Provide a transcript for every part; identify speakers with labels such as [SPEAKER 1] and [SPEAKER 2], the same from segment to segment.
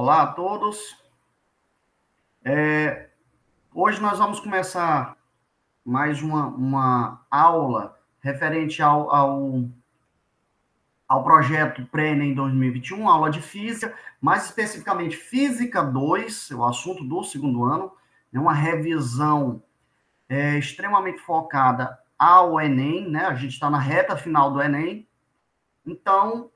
[SPEAKER 1] Olá a todos. Hoje nós vamos começar mais uma aula referente ao projeto Pré-ENEM 2021, aula de Física, mais especificamente Física 2, o assunto do segundo ano, é uma revisão extremamente focada ao Enem, né? A gente está na reta final do Enem, então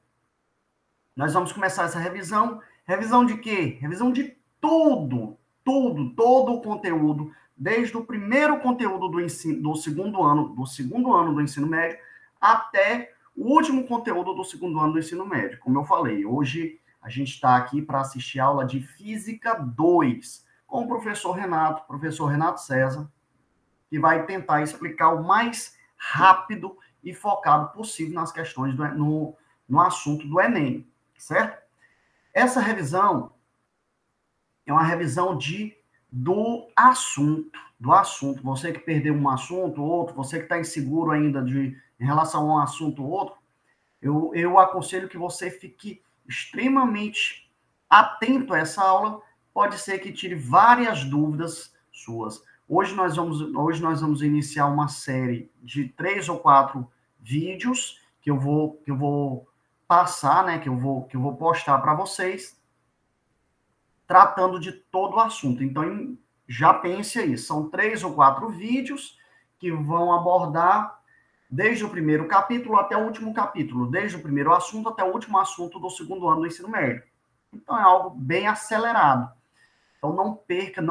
[SPEAKER 1] nós vamos começar essa revisão. Revisão de quê? Revisão de tudo, todo o conteúdo, desde o primeiro conteúdo do ensino, do segundo ano do ensino médio, até o último conteúdo do segundo ano do ensino médio. Como eu falei, hoje a gente está aqui para assistir a aula de Física 2, com o professor Renato César, que vai tentar explicar o mais rápido e focado possível nas questões no assunto do Enem, certo? Essa revisão é uma revisão do assunto. Você que perdeu um assunto, outro, você que está inseguro ainda em relação a um assunto ou outro, eu aconselho que você fique extremamente atento a essa aula. Pode ser que tire várias dúvidas suas. Hoje nós vamos iniciar uma série de 3 ou 4 vídeos que eu vou passar, né, que eu vou postar para vocês, tratando de todo o assunto. Então, já pense aí, são 3 ou 4 vídeos que vão abordar desde o primeiro capítulo até o último capítulo, desde o primeiro assunto até o último assunto do segundo ano do ensino médio. Então, é algo bem acelerado. Então, não perca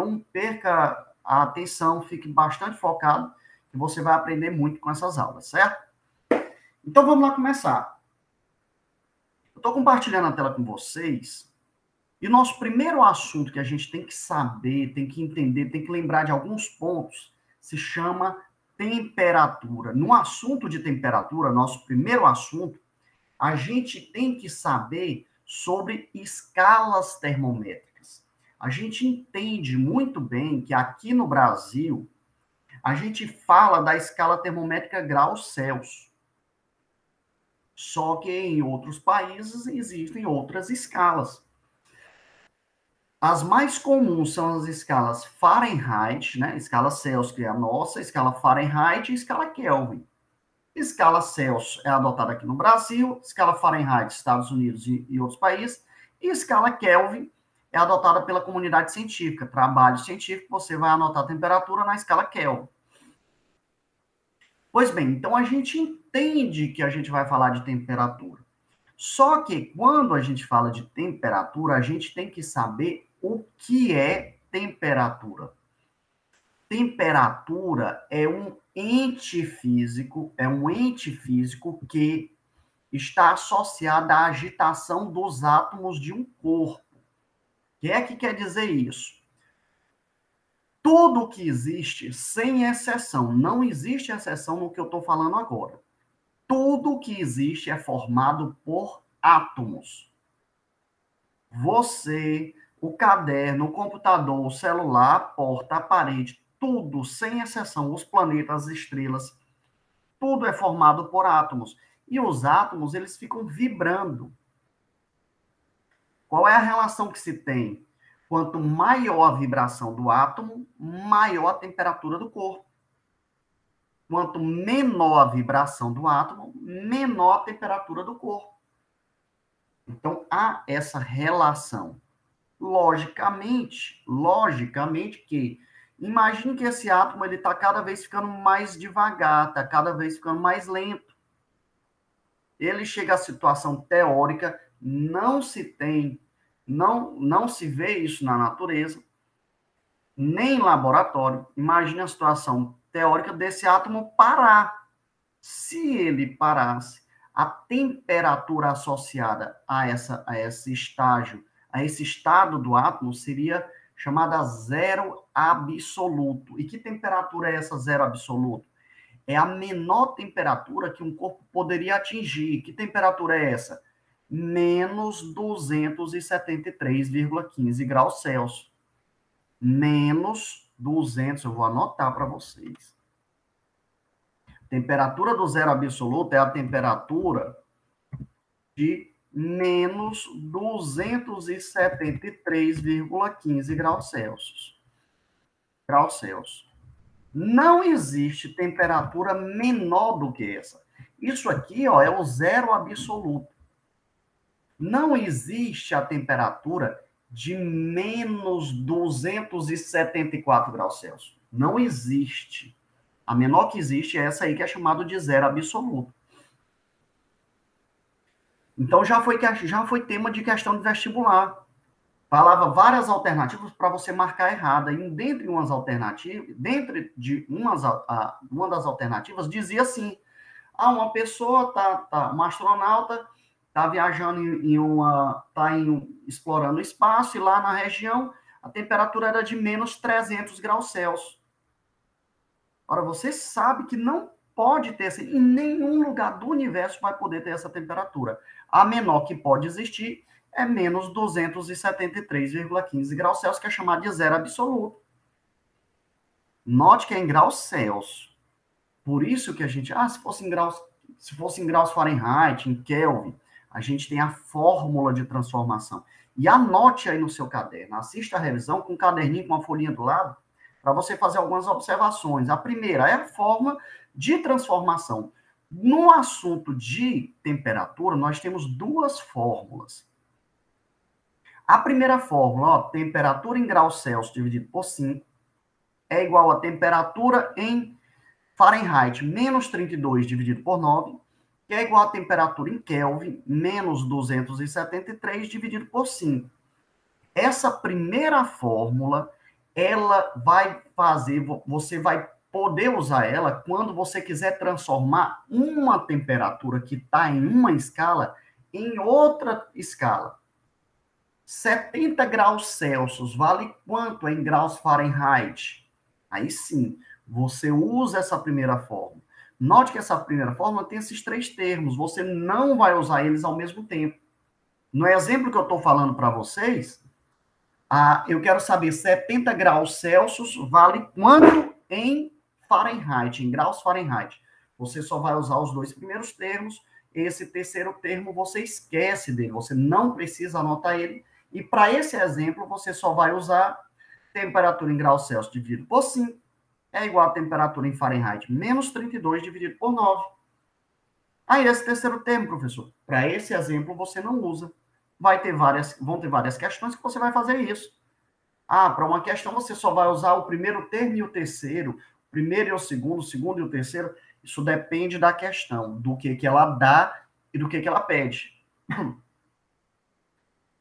[SPEAKER 1] a atenção, fique bastante focado, que você vai aprender muito com essas aulas, certo? Então, vamos lá começar. Eu estou compartilhando a tela com vocês, e o nosso primeiro assunto que a gente tem que saber, tem que entender, tem que lembrar de alguns pontos, se chama temperatura. No assunto de temperatura, nosso primeiro assunto, a gente tem que saber sobre escalas termométricas. A gente entende muito bem que aqui no Brasil, a gente fala da escala termométrica graus Celsius. Só que em outros países existem outras escalas. As mais comuns são as escalas Fahrenheit, né? Escala Celsius, que é a nossa, escala Fahrenheit e escala Kelvin. Escala Celsius é adotada aqui no Brasil, escala Fahrenheit, Estados Unidos e outros países, e escala Kelvin é adotada pela comunidade científica. Trabalho científico, você vai anotar a temperatura na escala Kelvin. Pois bem, então a gente entende que a gente vai falar de temperatura. Só que quando a gente fala de temperatura, a gente tem que saber o que é temperatura. Temperatura é um ente físico que está associado à agitação dos átomos de um corpo. O que é que quer dizer isso? Tudo que existe, sem exceção, não existe exceção no que eu estou falando agora. Tudo que existe é formado por átomos. Você, o caderno, o computador, o celular, a porta, a parede, tudo, sem exceção, os planetas, as estrelas, tudo é formado por átomos. E os átomos, eles ficam vibrando. Qual é a relação que se tem? Quanto maior a vibração do átomo, maior a temperatura do corpo. Quanto menor a vibração do átomo, menor a temperatura do corpo. Então, há essa relação. Logicamente que, imagine que esse átomo está cada vez ficando mais devagar, está cada vez ficando mais lento. Ele chega à situação teórica, não se vê isso na natureza, nem em laboratório. Imagine a situação teórica desse átomo parar. Se ele parasse, a temperatura associada a esse estágio, a esse estado do átomo, seria chamada zero absoluto. E que temperatura é essa zero absoluto? É a menor temperatura que um corpo poderia atingir. Que temperatura é essa? Menos 273,15 graus Celsius. Menos 200, eu vou anotar para vocês. Temperatura do zero absoluto é a temperatura de menos 273,15 graus Celsius. Não existe temperatura menor do que essa. Isso aqui, ó, é o zero absoluto. Não existe a temperatura de menos 274 graus Celsius. Não existe. A menor que existe é essa aí, que é chamada de zero absoluto. Então, já foi tema de questão de vestibular. Falava várias alternativas para você marcar errada. E dentre umas alternativas, uma das alternativas dizia assim: uma pessoa uma astronauta está viajando explorando o espaço, e lá na região a temperatura era de menos 300 graus Celsius. Ora, você sabe que não pode ter, em nenhum lugar do universo vai poder ter essa temperatura. A menor que pode existir é menos 273,15 graus Celsius, que é chamado de zero absoluto. Note que é em graus Celsius. Por isso que a gente, se fosse em graus Fahrenheit, em Kelvin, a gente tem a fórmula de transformação. E anote aí no seu caderno, assista a revisão com um caderninho, com uma folhinha do lado, para você fazer algumas observações. A primeira é a forma de transformação. No assunto de temperatura, nós temos duas fórmulas. A primeira fórmula, temperatura em graus Celsius dividido por 5, é igual a temperatura em Fahrenheit menos 32 dividido por 9, que é igual a temperatura em Kelvin menos 273 dividido por 5. Essa primeira fórmula, ela vai você vai poder usar ela quando você quiser transformar uma temperatura que está em uma escala em outra escala. 70 graus Celsius vale quanto em graus Fahrenheit? Aí sim, você usa essa primeira fórmula. Note que essa primeira fórmula tem esses três termos. Você não vai usar eles ao mesmo tempo. No exemplo que eu estou falando para vocês, eu quero saber 70 graus Celsius vale quanto em Fahrenheit, em graus Fahrenheit. Você só vai usar os dois primeiros termos. Esse terceiro termo você esquece dele. Você não precisa anotar ele. E para esse exemplo, você só vai usar temperatura em graus Celsius dividido por 5 é igual a temperatura em Fahrenheit menos 32 dividido por 9. Aí, esse terceiro termo, professor, para esse exemplo você não usa. Vão ter várias questões que você vai fazer isso. Para uma questão você só vai usar o primeiro termo e o terceiro, o primeiro e o segundo e o terceiro. Isso depende da questão, do que ela dá e do que ela pede.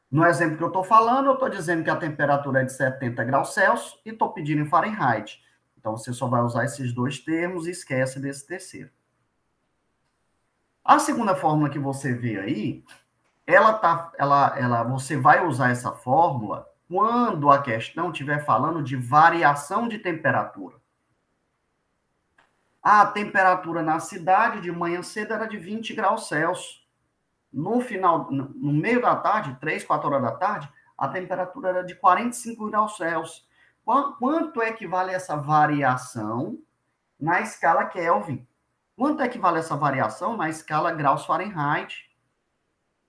[SPEAKER 1] No exemplo que eu estou falando, eu estou dizendo que a temperatura é de 70 graus Celsius e estou pedindo em Fahrenheit. Então, você só vai usar esses dois termos e esquece desse terceiro. A segunda fórmula que você vê aí, você vai usar essa fórmula quando a questão estiver falando de variação de temperatura. A temperatura na cidade de manhã cedo era de 20 graus Celsius. No meio da tarde, 3, 4 horas da tarde, a temperatura era de 45 graus Celsius. Quanto equivale essa variação na escala Kelvin? Quanto equivale essa variação na escala graus Fahrenheit?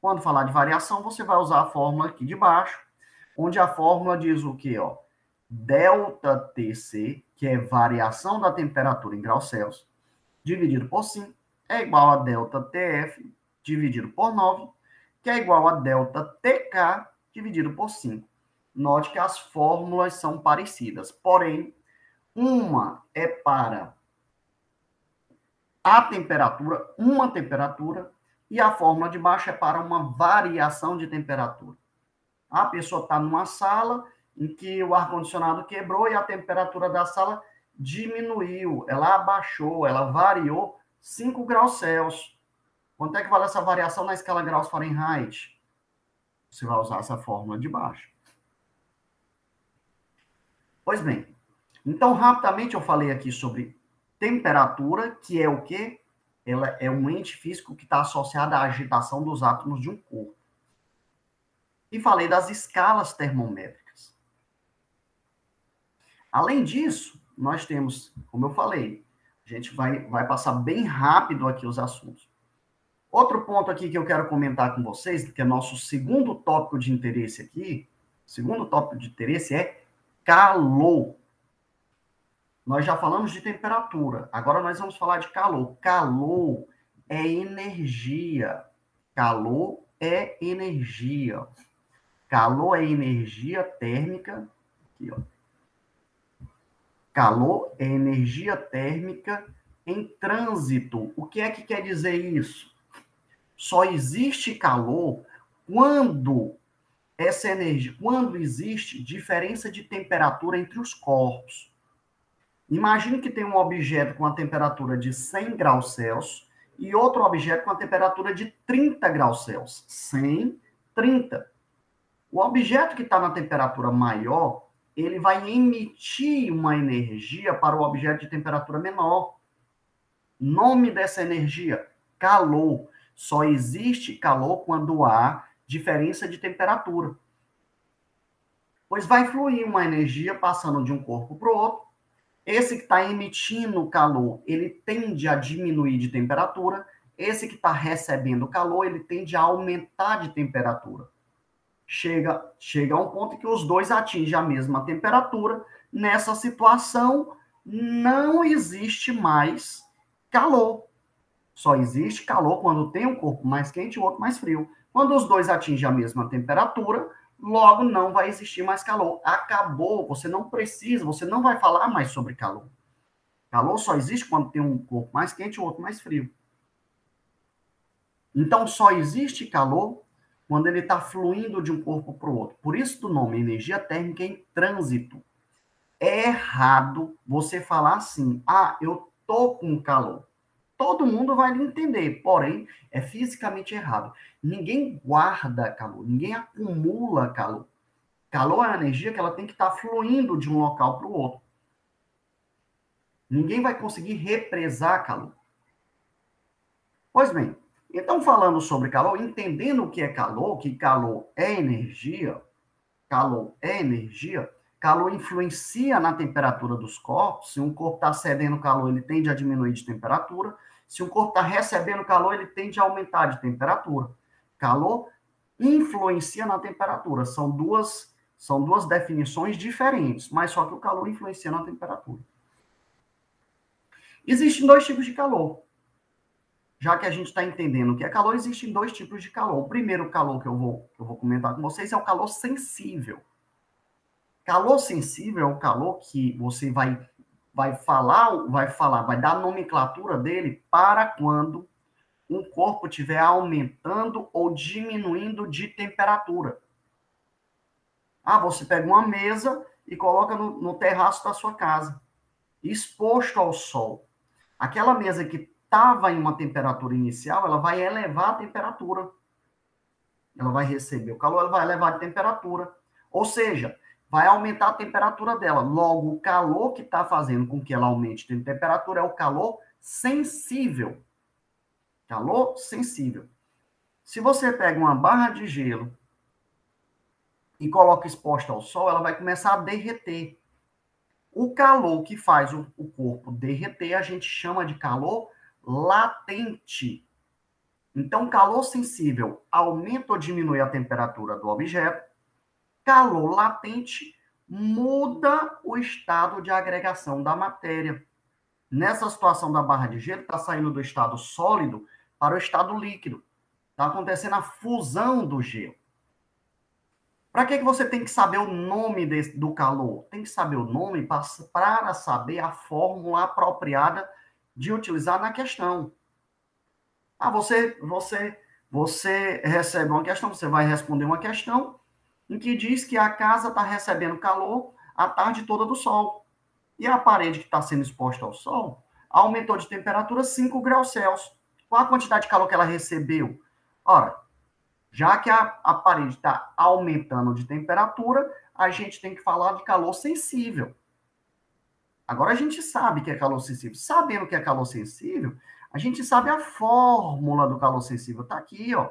[SPEAKER 1] Quando falar de variação, você vai usar a fórmula aqui de baixo, onde a fórmula diz o quê? Delta Tc, que é variação da temperatura em graus Celsius, dividido por 5, é igual a delta Tf, dividido por 9, que é igual a delta Tk, dividido por 5. Note que as fórmulas são parecidas, porém, uma é para a temperatura, uma temperatura, e a fórmula de baixo é para uma variação de temperatura. A pessoa está numa sala em que o ar-condicionado quebrou e a temperatura da sala diminuiu, ela abaixou, ela variou 5 graus Celsius. Quanto é que vale essa variação na escala graus Fahrenheit? Você vai usar essa fórmula de baixo. Pois bem, então rapidamente eu falei aqui sobre temperatura, que é o quê? Ela é um ente físico que está associado à agitação dos átomos de um corpo. E falei das escalas termométricas. Além disso, nós temos, como eu falei, a gente vai passar bem rápido aqui os assuntos. Outro ponto aqui que eu quero comentar com vocês, que é nosso segundo tópico de interesse aqui, segundo tópico de interesse é calor. Nós já falamos de temperatura, agora nós vamos falar de calor. Calor é energia. Calor é energia. Calor é energia térmica. Aqui, ó. Calor é energia térmica em trânsito. O que é que quer dizer isso? Só existe calor quando essa energia, quando existe diferença de temperatura entre os corpos. Imagine que tem um objeto com a temperatura de 100 graus Celsius e outro objeto com a temperatura de 30 graus Celsius. 100, 30. O objeto que está na temperatura maior, ele vai emitir uma energia para o objeto de temperatura menor. Nome dessa energia, calor. Só existe calor quando há diferença de temperatura. Pois vai fluir uma energia passando de um corpo para o outro. Esse que está emitindo calor, ele tende a diminuir de temperatura. Esse que está recebendo calor, ele tende a aumentar de temperatura. Chega a um ponto que os dois atingem a mesma temperatura. Nessa situação, não existe mais calor. Só existe calor quando tem um corpo mais quente e o outro mais frio. Quando os dois atingem a mesma temperatura, logo não vai existir mais calor. Acabou, você não precisa, você não vai falar mais sobre calor. Calor só existe quando tem um corpo mais quente e o outro mais frio. Então, só existe calor quando ele está fluindo de um corpo para o outro. Por isso, do nome energia térmica em trânsito. É errado você falar assim, eu tô com calor. Todo mundo vai entender, porém, é fisicamente errado. Ninguém guarda calor, ninguém acumula calor. Calor é uma energia que ela tem que estar fluindo de um local para o outro. Ninguém vai conseguir represar calor. Pois bem, então falando sobre calor, entendendo o que é calor, que calor é energia, calor influencia na temperatura dos corpos. Se um corpo está cedendo calor, ele tende a diminuir de temperatura. Se um corpo está recebendo calor, ele tende a aumentar de temperatura. Calor influencia na temperatura. São duas definições diferentes, mas só que o calor influencia na temperatura. Existem dois tipos de calor. Já que a gente está entendendo o que é calor, existem dois tipos de calor. O primeiro calor que eu vou comentar com vocês é o calor sensível. Calor sensível é o calor que você vai dar a nomenclatura dele para quando um corpo estiver aumentando ou diminuindo de temperatura. Você pega uma mesa e coloca no terraço da sua casa, exposto ao sol. Aquela mesa que estava em uma temperatura inicial, ela vai elevar a temperatura. Ela vai receber o calor, ela vai elevar a temperatura. Ou seja, vai aumentar a temperatura dela. Logo, o calor que está fazendo com que ela aumente de temperatura é o calor sensível. Calor sensível. Se você pega uma barra de gelo e coloca exposta ao sol, ela vai começar a derreter. O calor que faz o corpo derreter, a gente chama de calor latente. Então, calor sensível aumenta ou diminui a temperatura do objeto. Calor latente muda o estado de agregação da matéria. Nessa situação da barra de gelo, está saindo do estado sólido para o estado líquido. Está acontecendo a fusão do gelo. Para que você tem que saber o nome do calor? Tem que saber o nome para saber a fórmula apropriada de utilizar na questão. Você recebe uma questão, você vai responder uma questão em que diz que a casa está recebendo calor a tarde toda do sol. E a parede que está sendo exposta ao sol aumentou de temperatura 5 graus Celsius. Qual a quantidade de calor que ela recebeu? Ora, já que a parede está aumentando de temperatura, a gente tem que falar de calor sensível. Agora a gente sabe que é calor sensível. Sabendo que é calor sensível, a gente sabe a fórmula do calor sensível. Está aqui, ó.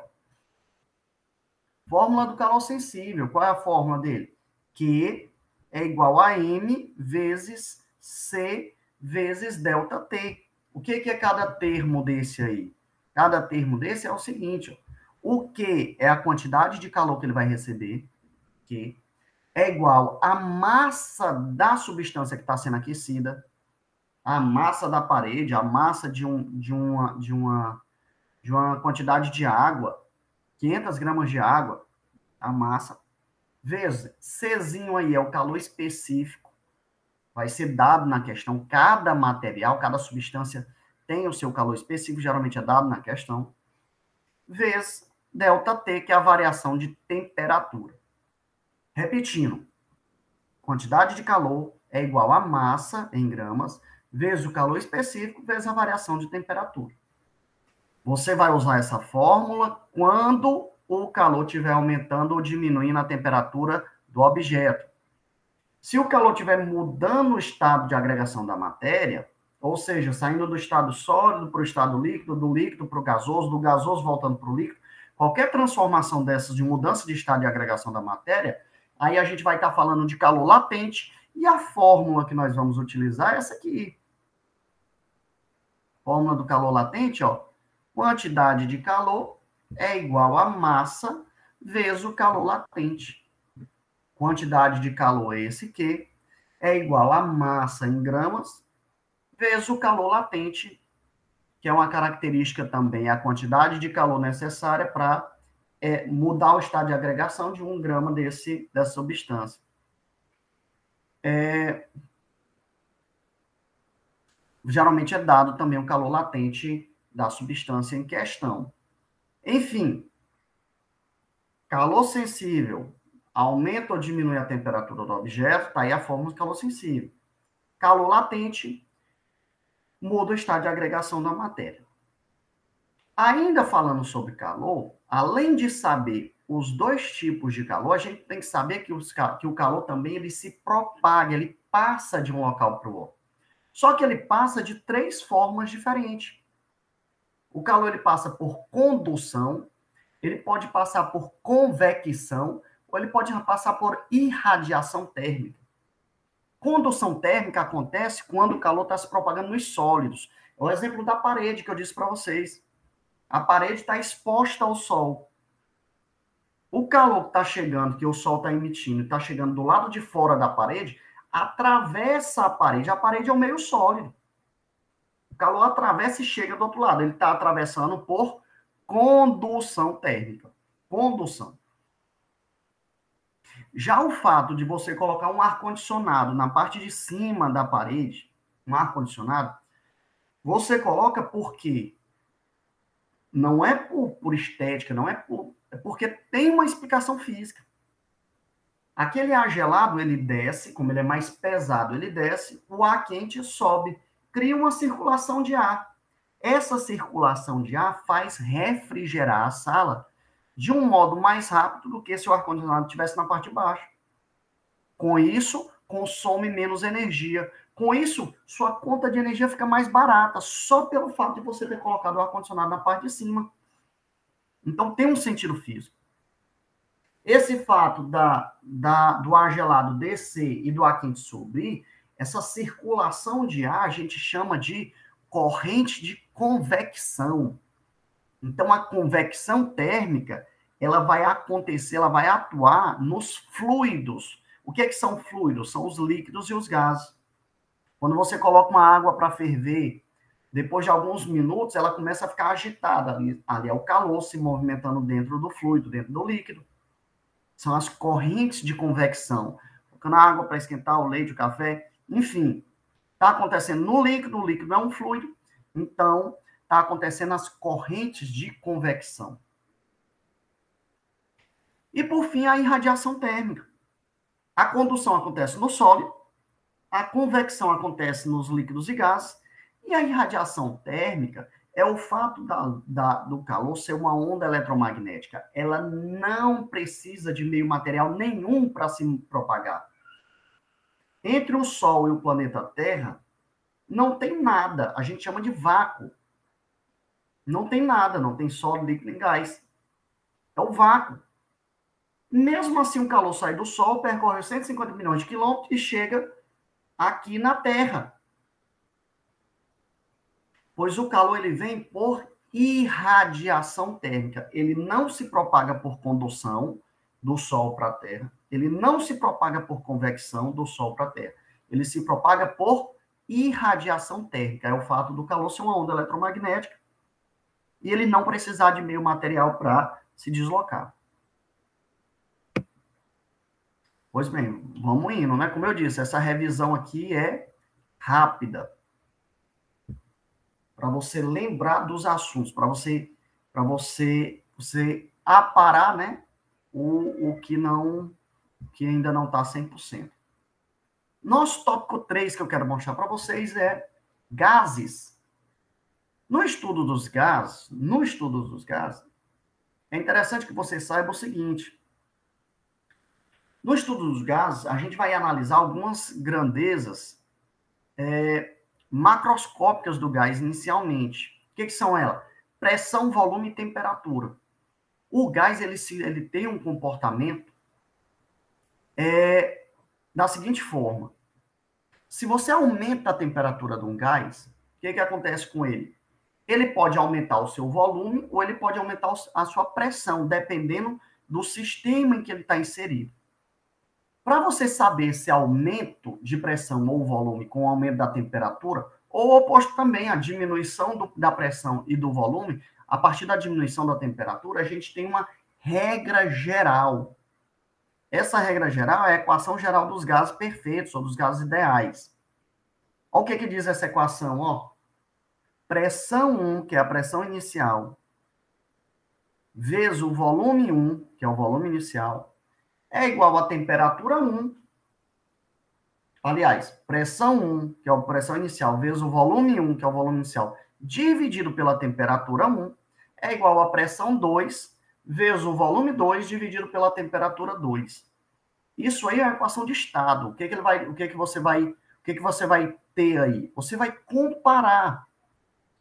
[SPEAKER 1] Fórmula do calor sensível. Qual é a fórmula dele? Q é igual a M vezes C vezes ΔT. O que é cada termo desse aí? Cada termo desse é o seguinte, ó. O Q é a quantidade de calor que ele vai receber, que é igual à massa da substância que está sendo aquecida, a massa da parede, a massa de uma quantidade de água, 500 gramas de água, a massa, vezes Czinho aí é o calor específico, vai ser dado na questão, cada material, cada substância tem o seu calor específico, geralmente é dado na questão, vezes ΔT, que é a variação de temperatura. Repetindo, quantidade de calor é igual a massa em gramas, vezes o calor específico, vezes a variação de temperatura. Você vai usar essa fórmula quando o calor estiver aumentando ou diminuindo a temperatura do objeto. Se o calor estiver mudando o estado de agregação da matéria, ou seja, saindo do estado sólido para o estado líquido, do líquido para o gasoso, do gasoso voltando para o líquido, qualquer transformação dessas de mudança de estado de agregação da matéria, aí a gente vai estar falando de calor latente, e a fórmula que nós vamos utilizar é essa aqui. Fórmula do calor latente, ó. Quantidade de calor é igual a massa vezes o calor latente. Quantidade de calor é esse Q, é igual a massa em gramas vezes o calor latente, que é uma característica também, a quantidade de calor necessária para mudar o estado de agregação de 1 grama dessa substância. Geralmente é dado também o calor latente da substância em questão. Enfim, calor sensível aumenta ou diminui a temperatura do objeto, está aí a fórmula de calor sensível. Calor latente muda o estado de agregação da matéria. Ainda falando sobre calor, além de saber os dois tipos de calor, a gente tem que saber que o calor também ele se propaga, ele passa de um local para o outro. Só que ele passa de 3 formas diferentes. O calor ele passa por condução, ele pode passar por convecção, ou ele pode passar por irradiação térmica. Condução térmica acontece quando o calor está se propagando nos sólidos. É o exemplo da parede que eu disse para vocês. A parede está exposta ao sol. O calor que está chegando, que o sol está emitindo, está chegando do lado de fora da parede, atravessa a parede. A parede é um meio sólido. O calor atravessa e chega do outro lado. Ele está atravessando por condução térmica. Condução. Já o fato de você colocar um ar-condicionado na parte de cima da parede, um ar-condicionado, você coloca porque não é por estética, não é porque tem uma explicação física. Aquele ar gelado, ele desce, como ele é mais pesado, ele desce, o ar quente sobe, cria uma circulação de ar. Essa circulação de ar faz refrigerar a sala de um modo mais rápido do que se o ar-condicionado estivesse na parte de baixo. Com isso, consome menos energia. Com isso, sua conta de energia fica mais barata, só pelo fato de você ter colocado o ar-condicionado na parte de cima. Então, tem um sentido físico. Esse fato do ar gelado descer e do ar quente subir, essa circulação de ar a gente chama de corrente de convecção. Então, a convecção térmica, ela vai acontecer, ela vai atuar nos fluidos. O que são fluidos? São os líquidos e os gases. Quando você coloca uma água para ferver, depois de alguns minutos, ela começa a ficar agitada. Ali é o calor se movimentando dentro do fluido, dentro do líquido. São as correntes de convecção. Colocando a água para esquentar o leite, o café, enfim. Está acontecendo no líquido, o líquido é um fluido, então está acontecendo as correntes de convecção. E, por fim, a irradiação térmica. A condução acontece no sólido, a convecção acontece nos líquidos e gases, e a irradiação térmica é o fato do calor ser uma onda eletromagnética. Ela não precisa de meio material nenhum para se propagar. Entre o Sol e o planeta Terra, não tem nada. A gente chama de vácuo. Não tem nada, não tem sólido, líquido nem gás. É o vácuo. Mesmo assim, o calor sai do Sol, percorre 150 milhões de quilômetros e chega aqui na Terra. Pois o calor ele vem por irradiação térmica. Ele não se propaga por condução do Sol para a Terra. Ele não se propaga por convecção do Sol para a Terra. Ele se propaga por irradiação térmica. É o fato do calor ser uma onda eletromagnética e ele não precisar de meio material para se deslocar. Pois bem, vamos indo, né? Como eu disse, essa revisão aqui é rápida. Para você lembrar dos assuntos, para você aparar, né? O que ainda não está 100%. Nosso tópico 3 que eu quero mostrar para vocês é gases. No estudo dos gases, é interessante que você saiba o seguinte. No estudo dos gases, a gente vai analisar algumas grandezas macroscópicas do gás inicialmente. O que são elas? Pressão, volume e temperatura. O gás ele tem um comportamento da seguinte forma. Se você aumenta a temperatura de um gás, o que acontece com ele? Ele pode aumentar o seu volume ou ele pode aumentar a sua pressão, dependendo do sistema em que ele está inserido. Para você saber se aumento de pressão ou volume com o aumento da temperatura, ou o oposto também, a diminuição da pressão e do volume, a partir da diminuição da temperatura, a gente tem uma regra geral. Essa regra geral é a equação geral dos gases perfeitos, ou dos gases ideais. Olha o que diz essa equação, ó. Pressão 1, que é a pressão inicial, vezes o volume 1, que é o volume inicial, é igual a temperatura 1. Aliás, pressão 1, que é a pressão inicial, vezes o volume 1, que é o volume inicial, dividido pela temperatura 1, é igual a pressão 2, vezes o volume 2, dividido pela temperatura 2. Isso aí é a equação de estado. O que você vai ter aí? Você vai comparar.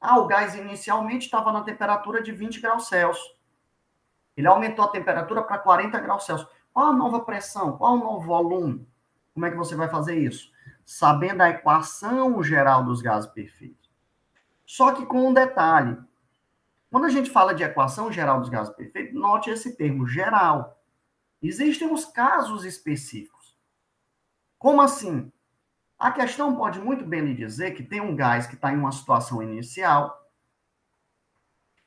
[SPEAKER 1] O gás inicialmente estava na temperatura de 20 graus Celsius. Ele aumentou a temperatura para 40 graus Celsius. Qual a nova pressão? Qual o novo volume? Como é que você vai fazer isso? Sabendo a equação geral dos gases perfeitos. Só que com um detalhe. Quando a gente fala de equação geral dos gases perfeitos, note esse termo geral. Existem os casos específicos. Como assim? A questão pode muito bem lhe dizer que tem um gás que está em uma situação inicial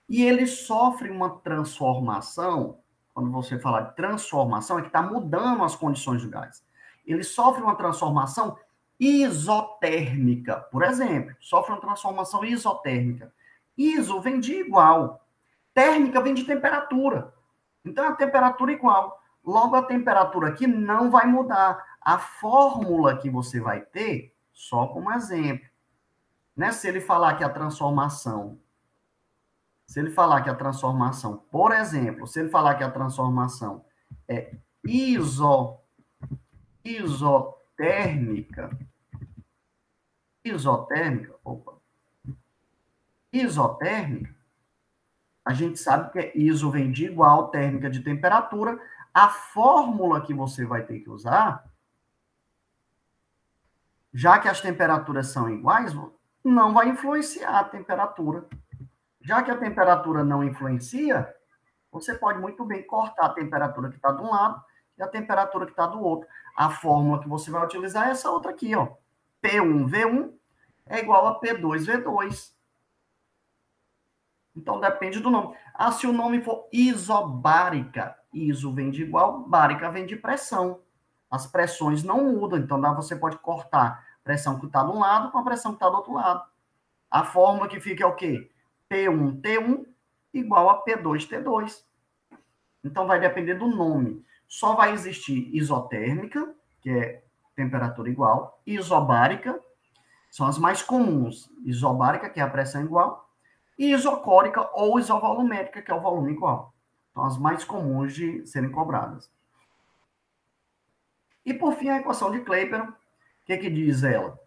[SPEAKER 1] e ele sofre uma transformação. Quando você fala de transformação, é que está mudando as condições do gás. Ele sofre uma transformação isotérmica, por exemplo. Sofre uma transformação isotérmica. Iso vem de igual. Térmica vem de temperatura. Então, é a temperatura igual. Logo, a temperatura aqui não vai mudar. A fórmula que você vai ter, só como exemplo, né? Se ele falar que a transformação, por exemplo, se ele falar que a transformação é isotérmica, a gente sabe que iso vem de igual, térmica de temperatura. A fórmula que você vai ter que usar, já que as temperaturas são iguais, não vai influenciar a temperatura. Já que a temperatura não influencia, você pode muito bem cortar a temperatura que está de um lado e a temperatura que está do outro. A fórmula que você vai utilizar é essa outra aqui, ó. P1V1 é igual a P2V2. Então, depende do nome. Se o nome for isobárica, iso vem de igual, bárica vem de pressão. As pressões não mudam, então você pode cortar a pressão que está de um lado com a pressão que está do outro lado. A fórmula que fica é o quê? P1T1 igual a P2T2. Então, vai depender do nome. Só vai existir isotérmica, que é temperatura igual, isobárica, são as mais comuns. Isobárica, que é a pressão igual, e isocórica ou isovolumétrica, que é o volume igual. São as mais comuns de serem cobradas. E, por fim, a equação de Clapeyron. O que diz ela?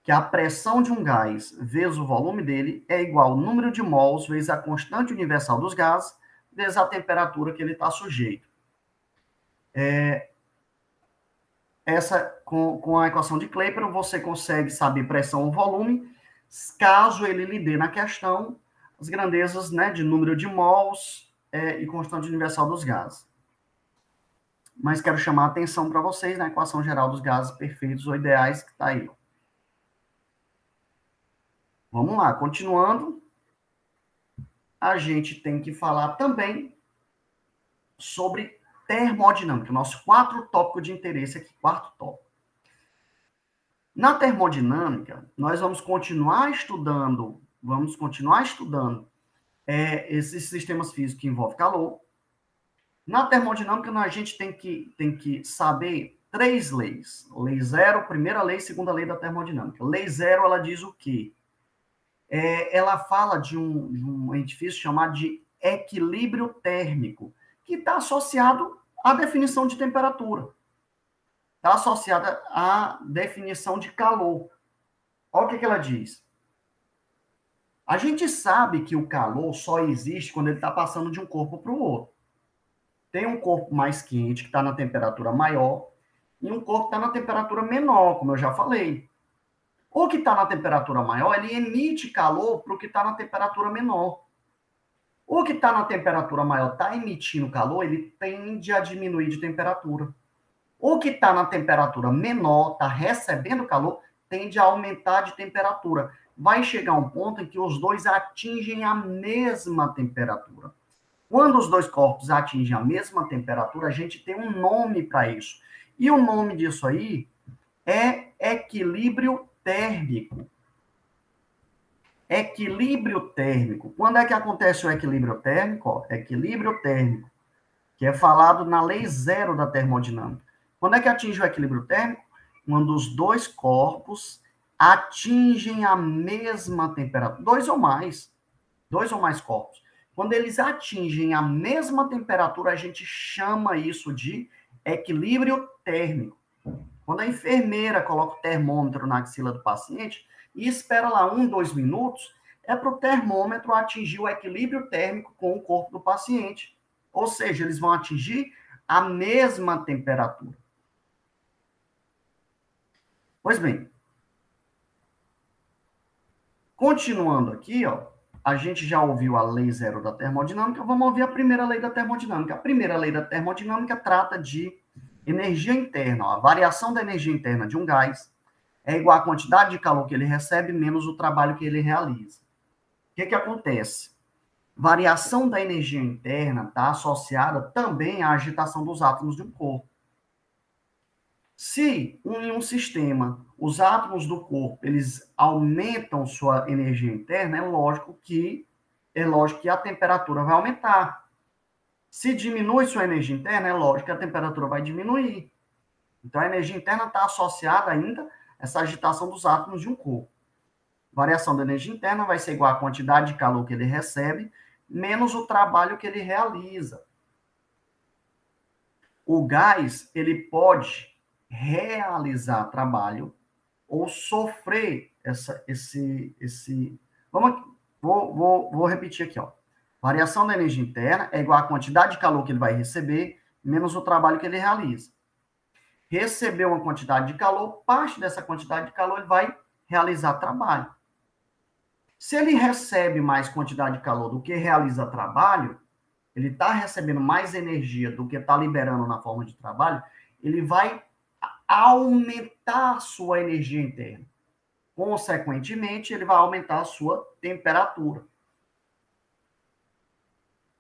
[SPEAKER 1] Que a pressão de um gás vezes o volume dele é igual ao número de mols vezes a constante universal dos gases vezes a temperatura que ele está sujeito. Com a equação de Clapeyron, você consegue saber pressão ou volume, caso ele lhe dê na questão as grandezas, né, de número de mols e constante universal dos gases. Mas quero chamar a atenção para vocês na equação geral dos gases perfeitos ou ideais, que está aí. Vamos lá, continuando. A gente tem que falar também sobre termodinâmica, nosso quarto tópico de interesse aqui, quarto tópico. Na termodinâmica, nós vamos continuar estudando esses sistemas físicos que envolvem calor. Na termodinâmica, a gente tem que saber 3 leis. Lei zero, primeira lei, segunda lei da termodinâmica. Lei zero, ela diz o quê? Ela fala de um edifício chamado de equilíbrio térmico, que está associado à definição de temperatura. Está associada à definição de calor. Olha o que ela diz. A gente sabe que o calor só existe quando ele está passando de um corpo para o outro. Tem um corpo mais quente, que está na temperatura maior, e um corpo que está na temperatura menor, como eu já falei. O que está na temperatura maior, ele emite calor para o que está na temperatura menor. O que está na temperatura maior está emitindo calor, ele tende a diminuir de temperatura. O que está na temperatura menor, está recebendo calor, tende a aumentar de temperatura. Vai chegar um ponto em que os dois atingem a mesma temperatura. Quando os dois corpos atingem a mesma temperatura, a gente tem um nome para isso. E o nome disso aí é equilíbrio térmico. Equilíbrio térmico. Quando é que acontece o equilíbrio térmico? Equilíbrio térmico, que é falado na lei zero da termodinâmica. Quando é que atinge o equilíbrio térmico? Quando os dois corpos atingem a mesma temperatura. Dois ou mais corpos. Quando eles atingem a mesma temperatura, a gente chama isso de equilíbrio térmico. Quando a enfermeira coloca o termômetro na axila do paciente e espera lá 1, 2 minutos, é para o termômetro atingir o equilíbrio térmico com o corpo do paciente. Ou seja, eles vão atingir a mesma temperatura. Pois bem, continuando aqui, ó, a gente já ouviu a lei zero da termodinâmica, vamos ouvir a primeira lei da termodinâmica. A primeira lei da termodinâmica trata de energia interna. Ó, a variação da energia interna de um gás é igual à quantidade de calor que ele recebe menos o trabalho que ele realiza. O que acontece? Variação da energia interna está associada também à agitação dos átomos de um corpo. Se em um sistema os átomos do corpo eles aumentam sua energia interna, é lógico que a temperatura vai aumentar. Se diminui sua energia interna, é lógico que a temperatura vai diminuir. Então a energia interna está associada ainda a essa agitação dos átomos de um corpo. Variação da energia interna vai ser igual à quantidade de calor que ele recebe menos o trabalho que ele realiza. O gás, ele pode realizar trabalho ou sofrer Vou repetir aqui, ó. Variação da energia interna é igual à quantidade de calor que ele vai receber menos o trabalho que ele realiza. Recebeu uma quantidade de calor, parte dessa quantidade de calor ele vai realizar trabalho. Se ele recebe mais quantidade de calor do que realiza trabalho, ele está recebendo mais energia do que está liberando na forma de trabalho, ele vai aumentar a sua energia interna. Consequentemente, ele vai aumentar a sua temperatura.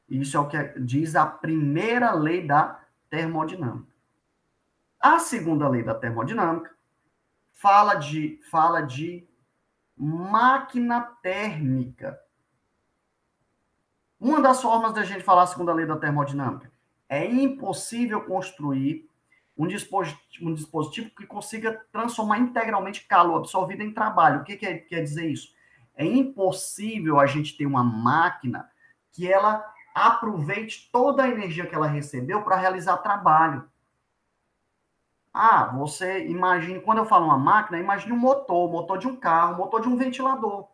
[SPEAKER 1] Isso é o que diz a primeira lei da termodinâmica. A segunda lei da termodinâmica fala de máquina térmica. Uma das formas da gente falar a segunda lei da termodinâmica é impossível construir um dispositivo que consiga transformar integralmente calor absorvido em trabalho. O que quer dizer isso? É impossível a gente ter uma máquina que ela aproveite toda a energia que ela recebeu para realizar trabalho. Você imagine, quando eu falo uma máquina, imagine um motor de um carro, motor de um ventilador.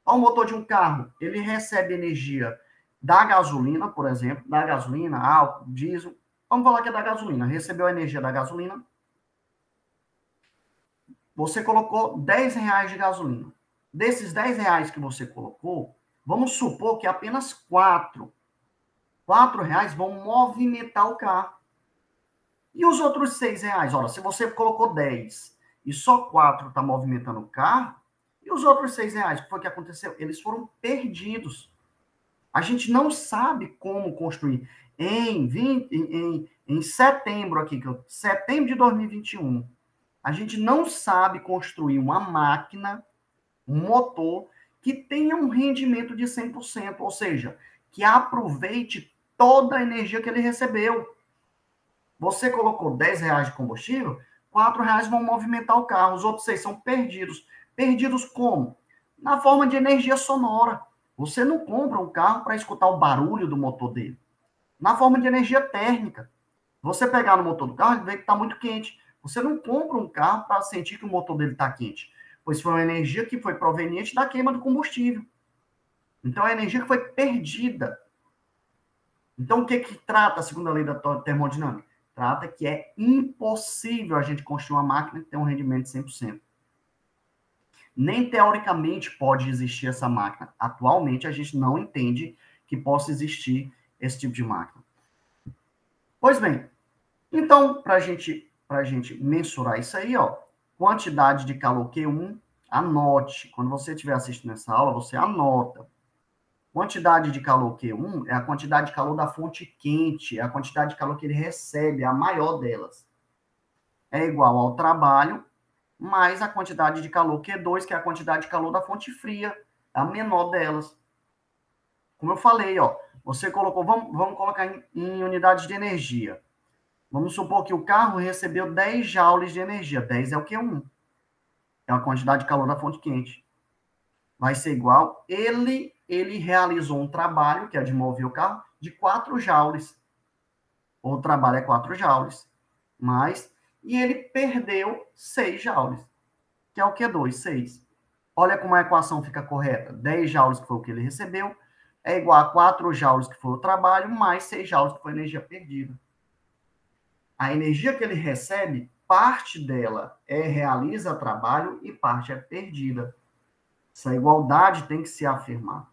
[SPEAKER 1] O motor de um carro, ele recebe energia da gasolina, por exemplo, da gasolina, álcool, diesel. Vamos falar que é da gasolina. Recebeu a energia da gasolina. Você colocou R$10 de gasolina. Desses R$10 que você colocou, Vamos supor que apenas R$ 4 vão movimentar o carro. E os outros R$ 6? Olha, se você colocou 10 e só 4 está movimentando o carro, e os outros R$ 6, o que foi que aconteceu? Eles foram perdidos. A gente não sabe como construir. Em setembro aqui, setembro de 2021, a gente não sabe construir uma máquina, um motor, que tenha um rendimento de 100%, ou seja, que aproveite toda a energia que ele recebeu. Você colocou R$ 10 de combustível, R$ 4 vão movimentar o carro, os outros 6 são perdidos. Perdidos como? Na forma de energia sonora. Você não compra um carro para escutar o barulho do motor dele. Na forma de energia térmica. Você pegar no motor do carro, ele vê que está muito quente. Você não compra um carro para sentir que o motor dele está quente, pois foi uma energia que foi proveniente da queima do combustível. Então, é a energia que foi perdida. Então, o que trata a segunda lei da termodinâmica? Trata que é impossível a gente construir uma máquina que tenha um rendimento de 100%. Nem teoricamente pode existir essa máquina. Atualmente, a gente não entende que possa existir esse tipo de máquina. Pois bem, então, para a gente mensurar isso aí, ó, quantidade de calor Q1, anote. Quando você estiver assistindo essa aula, você anota. Quantidade de calor Q1 é a quantidade de calor da fonte quente, é a quantidade de calor que ele recebe, a maior delas. É igual ao trabalho mais a quantidade de calor Q2, que é a quantidade de calor da fonte fria, a menor delas. Como eu falei, ó, você colocou, vamos colocar em unidades de energia. Vamos supor que o carro recebeu 10 joules de energia. 10 é o Q1. É a quantidade de calor da fonte quente. Vai ser igual, ele realizou um trabalho, que é de mover o carro, de 4 joules. O trabalho é 4 joules. E ele perdeu 6 joules, que é o Q2, 6. Olha como a equação fica correta. 10 joules, que foi o que ele recebeu, é igual a 4 joules, que foi o trabalho, mais 6 joules, que foi a energia perdida. A energia que ele recebe, parte dela realiza trabalho e parte é perdida. Essa igualdade tem que se afirmar.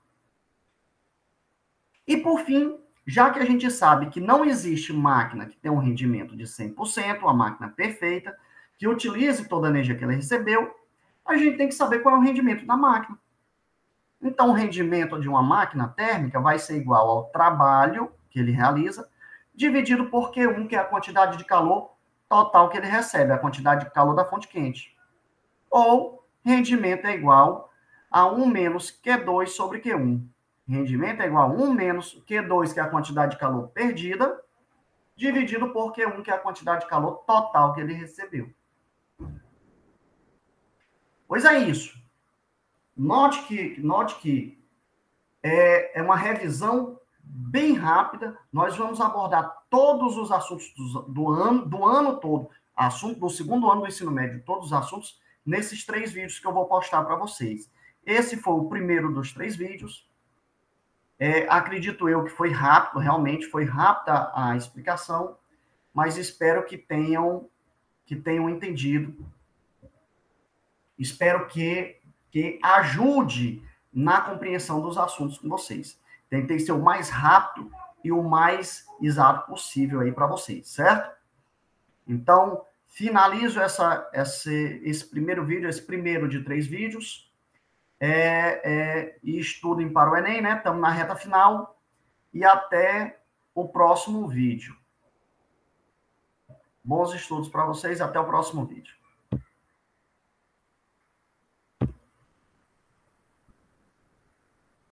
[SPEAKER 1] E, por fim, já que a gente sabe que não existe máquina que tenha um rendimento de 100%, uma máquina perfeita, que utilize toda a energia que ela recebeu, a gente tem que saber qual é o rendimento da máquina. Então, o rendimento de uma máquina térmica vai ser igual ao trabalho que ele realiza, dividido por Q1, que é a quantidade de calor total que ele recebe, a quantidade de calor da fonte quente. Ou, rendimento é igual a 1 menos Q2 sobre Q1. Rendimento é igual a 1 menos Q2, que é a quantidade de calor perdida, dividido por Q1, que é a quantidade de calor total que ele recebeu. Pois é isso. Note que é uma revisão bem rápida. Nós vamos abordar todos os assuntos do ano todo, assunto do segundo ano do ensino médio, todos os assuntos, nesses 3 vídeos que eu vou postar para vocês. Esse foi o primeiro dos 3 vídeos. Acredito eu que foi rápido, realmente foi rápida a explicação, mas espero que tenham entendido. Espero que ajude na compreensão dos assuntos com vocês. Tentei ser o mais rápido e o mais exato possível aí para vocês, certo? Então, finalizo esse primeiro vídeo, esse primeiro de 3 vídeos. E estudem para o Enem, né? Estamos na reta final. E até o próximo vídeo. Bons estudos para vocês. Até o próximo vídeo.